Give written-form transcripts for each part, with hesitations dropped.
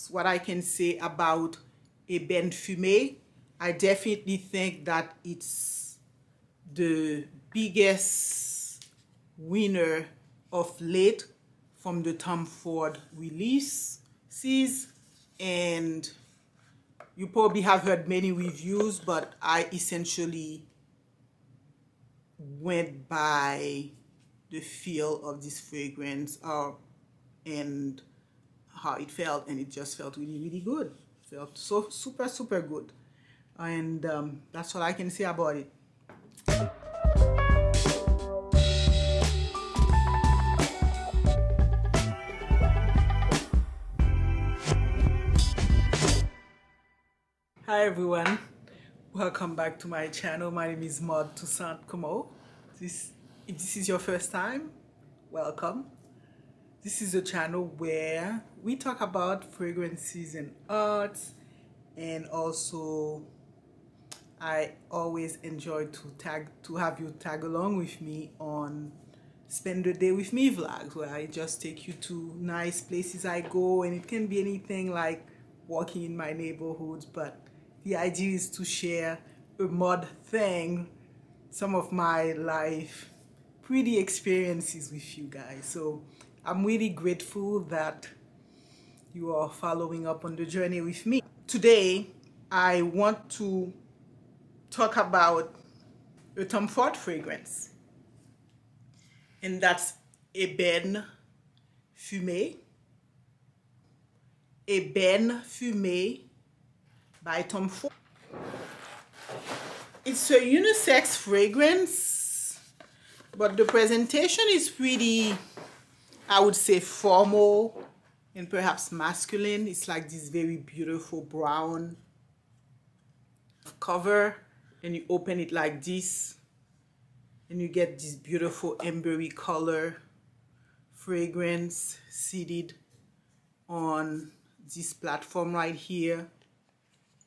that's what I can say about Ébène Fumé. I definitely think that it's the biggest winner of late from the Tom Ford releases, and you probably have heard many reviews, but I essentially went by the feel of this fragrance and how it felt, and it just felt really, really good. It felt so super, super good. And that's all I can say about it. Hi everyone, welcome back to my channel. My name is Maude Toussaint 𝐃𝐨. If this is your first time, welcome. This is a channel where we talk about fragrances and arts, and also I always enjoy to have you tag along with me on Spend the Day with Me vlogs, where I just take you to nice places I go, and it can be anything like walking in my neighborhoods, but the idea is to share a mod thing, some of my life pretty experiences with you guys. So I'm really grateful that you are following up on the journey with me. Today, I want to talk about a Tom Ford fragrance, and that's Ébène Fumé. Ébène Fumé by Tom Ford. It's a unisex fragrance, but the presentation is pretty, I would say, formal and perhaps masculine. It's like this very beautiful brown cover, and you open it like this, and you get this beautiful ambery color fragrance seated on this platform right here.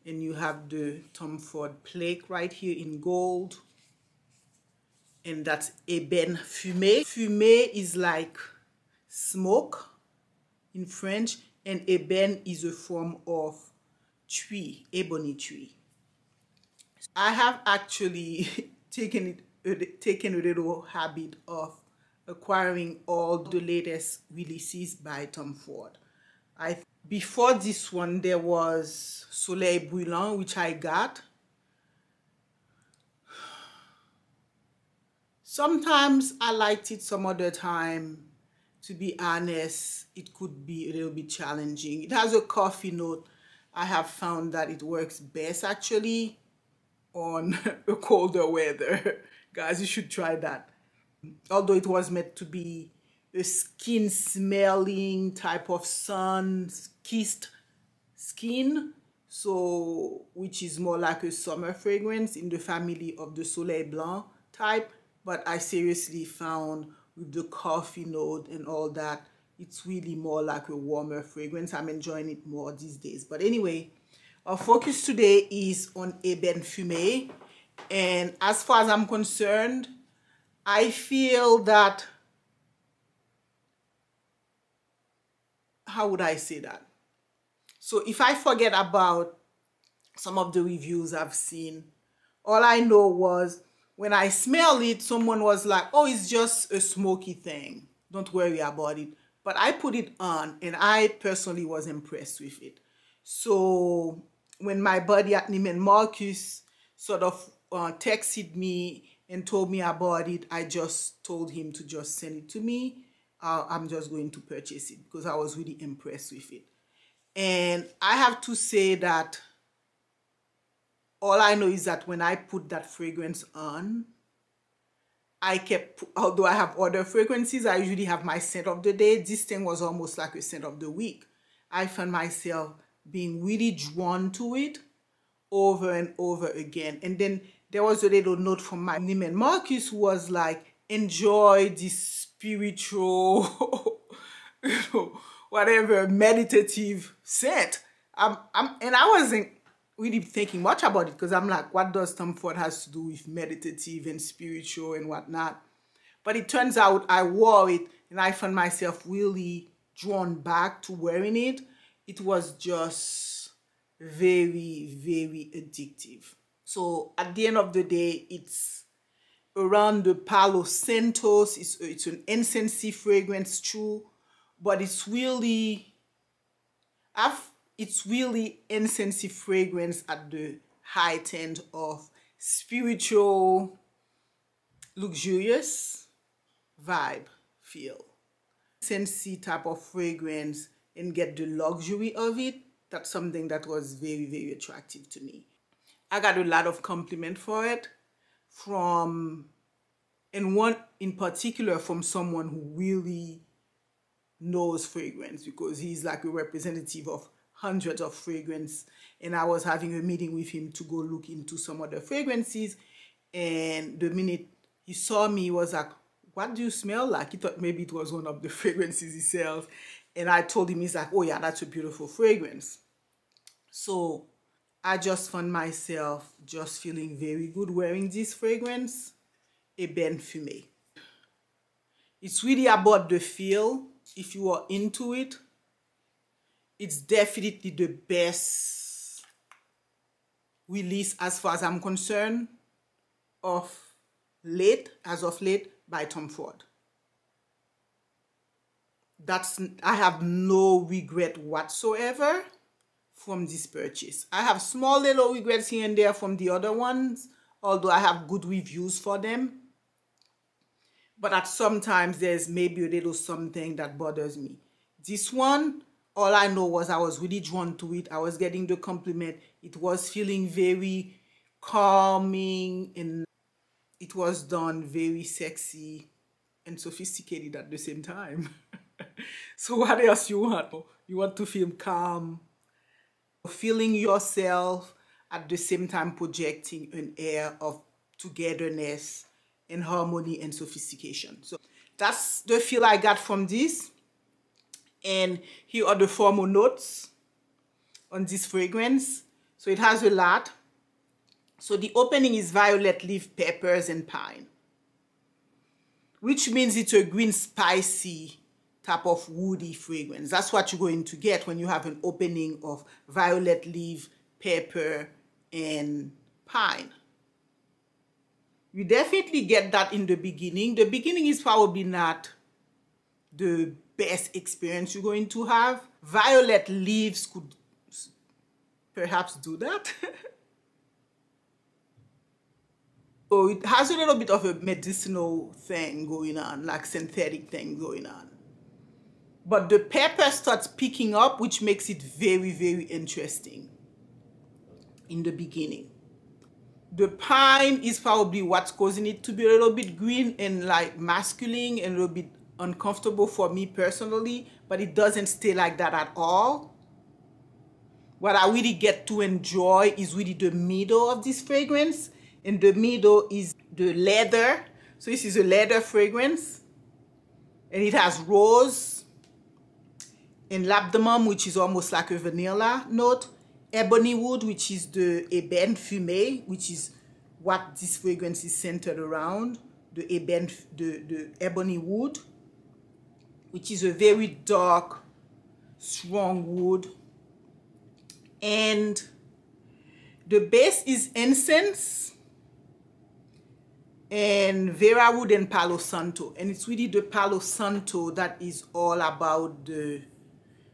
And you have the Tom Ford plaque right here in gold, and that's Ébène Fumé. Fumé is like smoke in French, and ébène is a form of tree, ebony tree. I have actually taken a little habit of acquiring all the latest releases by Tom Ford. Before this one, there was Soleil Brûlant, which I got. Sometimes I liked it, some other time, to be honest, it could be a little bit challenging. It has a coffee note. I have found that it works best actually on a colder weather. Guys, you should try that. Although it was meant to be a skin smelling type of sun-kissed skin, so which is more like a summer fragrance in the family of the Soleil Blanc type. But I seriously found with the coffee note and all that, it's really more like a warmer fragrance. I'm enjoying it more these days. But anyway, our focus today is on Ébène Fumé, and as far as I'm concerned, I feel that, how would I say that? So if I forget about some of the reviews I've seen, all I know was when I smell it, someone was like, oh, it's just a smoky thing. Don't worry about it. But I put it on, and I personally was impressed with it. So when my buddy at Neiman Marcus sort of texted me and told me about it, I just told him to just send it to me. I'm just going to purchase it because I was really impressed with it. And I have to say that all I know is that when I put that fragrance on, although I have other fragrances, I usually have my scent of the day. This thing was almost like a scent of the week. I found myself being really drawn to it over and over again. And then there was a little note from my Neiman Marcus who was like, enjoy this spiritual, whatever, meditative scent. And I wasn't really thinking much about it because I'm like, what does Tom Ford has to do with meditative and spiritual and whatnot? But it turns out I wore it and I found myself really drawn back to wearing it. it was just very, very addictive. So at the end of the day, it's around the Palo Santos. It's an Incense-Y fragrance too, but it's really Incense-Y fragrance at the height end of spiritual, luxurious vibe feel. Incense-Y type of fragrance and get the luxury of it. That's something that was very, very attractive to me. I got a lot of compliment for it and one in particular from someone who really knows fragrance, because he's like a representative of hundreds of fragrance, and I was having a meeting with him to go look into some of the fragrances, and the minute he saw me, he was like, "What do you smell like?" He thought maybe it was one of the fragrances he sells, and I told him, he's like, "Oh yeah, that's a beautiful fragrance." So I just found myself just feeling very good wearing this fragrance, Ébène Fumé. It's really about the feel. If you are into it, it's definitely the best release as far as I'm concerned as of late by Tom Ford. I have no regret whatsoever from this purchase. I have small little regrets here and there from the other ones, although I have good reviews for them. But at sometimes there's maybe a little something that bothers me. This one, all I know was I was really drawn to it. I was getting the compliment. It was feeling very calming, and it was done very sexy and sophisticated at the same time. So what else you want? You want to feel calm, feeling yourself, at the same time projecting an air of togetherness and harmony and sophistication. So that's the feel I got from this. And here are the formal notes on this fragrance. So it has a lot. So the opening is violet leaf, peppers, and pine, which means it's a green spicy type of woody fragrance. That's what you're going to get when you have an opening of violet leaf, pepper, and pine. You definitely get that in the beginning. The beginning is probably not the best experience you're going to have. Violet leaves could perhaps do that. So it has a little bit of a medicinal thing going on, like synthetic thing going on. But the pepper starts picking up, which makes it very, very interesting in the beginning. The pine is probably what's causing it to be a little bit green and like masculine and a little bit uncomfortable for me personally, but it doesn't stay like that at all. What I really get to enjoy is really the middle of this fragrance, and the middle is the leather. So this is a leather fragrance, and it has rose and ladamum, which is almost like a vanilla note, ebony wood, which is the Ébène Fumé, which is what this fragrance is centered around, the ebony wood, which is a very dark, strong wood. And the base is incense and Vera wood and Palo Santo. And it's really the Palo Santo that is all about the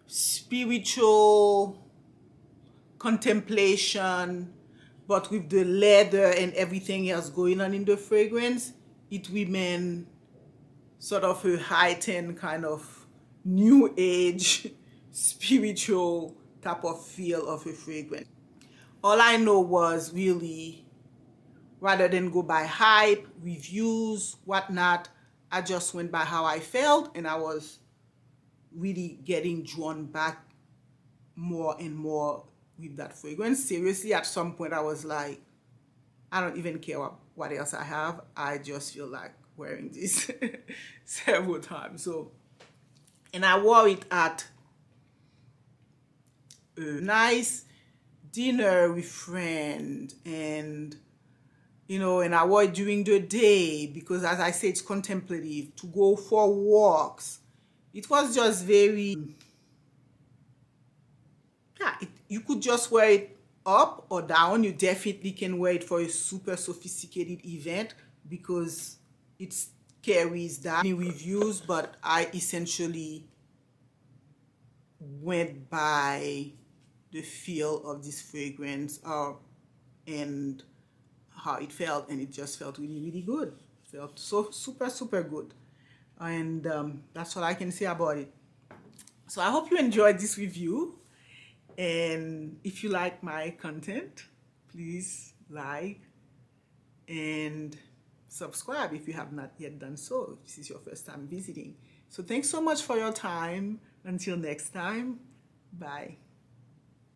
spiritual contemplation, but with the leather and everything else going on in the fragrance, it remains sort of a heightened kind of new age spiritual type of feel of a fragrance. All I know was really, rather than go by hype, reviews, whatnot, I just went by how I felt, and I was really getting drawn back more and more with that fragrance. Seriously, at some point I was like, I don't even care what else I have. I just feel like wearing this several times. So, and I wore it at a nice dinner with friends, and you know, and I wore it during the day because, as I say, it's contemplative, to go for walks. It was just very you could just wear it up or down. You definitely can wear it for a super sophisticated event because it carries that. Many reviews, but I essentially went by the feel of this fragrance and how it felt, and it just felt really, really good. It felt so super good, and that's all I can say about it. So I hope you enjoyed this review, and if you like my content, please like and subscribe if you have not yet done so, if this is your first time visiting. So thanks so much for your time. Until next time, bye.